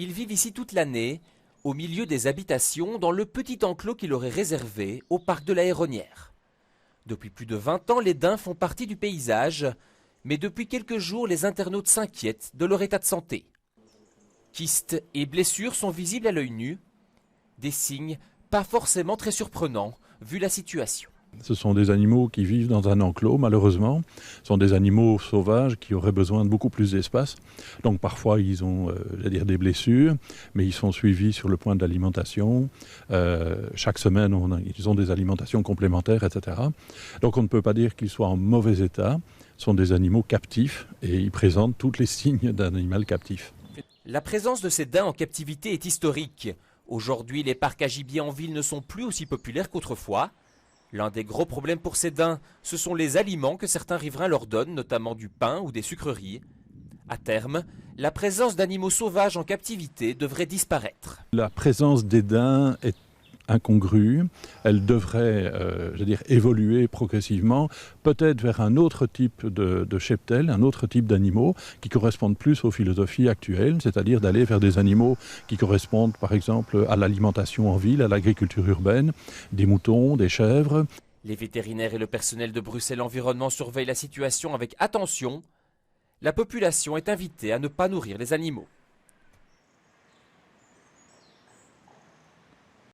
Ils vivent ici toute l'année, au milieu des habitations, dans le petit enclos qu'il aurait réservé au parc de l'Aéronnière. Depuis plus de 20 ans, les daims font partie du paysage, mais depuis quelques jours, les internautes s'inquiètent de leur état de santé. Kystes et blessures sont visibles à l'œil nu, des signes pas forcément très surprenants vu la situation. Ce sont des animaux qui vivent dans un enclos, malheureusement. Ce sont des animaux sauvages qui auraient besoin de beaucoup plus d'espace. Donc parfois, ils ont des blessures, mais ils sont suivis sur le point de l'alimentation. Chaque semaine, ils ont des alimentations complémentaires, etc. Donc on ne peut pas dire qu'ils soient en mauvais état. Ce sont des animaux captifs et ils présentent tous les signes d'un animal captif. La présence de ces daims en captivité est historique. Aujourd'hui, les parcs à gibier en ville ne sont plus aussi populaires qu'autrefois. L'un des gros problèmes pour ces daims, ce sont les aliments que certains riverains leur donnent, notamment du pain ou des sucreries. À terme, la présence d'animaux sauvages en captivité devrait disparaître. La présence des daims est incongrue. Elle devrait, évoluer progressivement, peut-être vers un autre type de cheptel, un autre type d'animaux qui correspondent plus aux philosophies actuelles, c'est-à-dire d'aller vers des animaux qui correspondent par exemple à l'alimentation en ville, à l'agriculture urbaine, des moutons, des chèvres. Les vétérinaires et le personnel de Bruxelles Environnement surveillent la situation avec attention. La population est invitée à ne pas nourrir les animaux.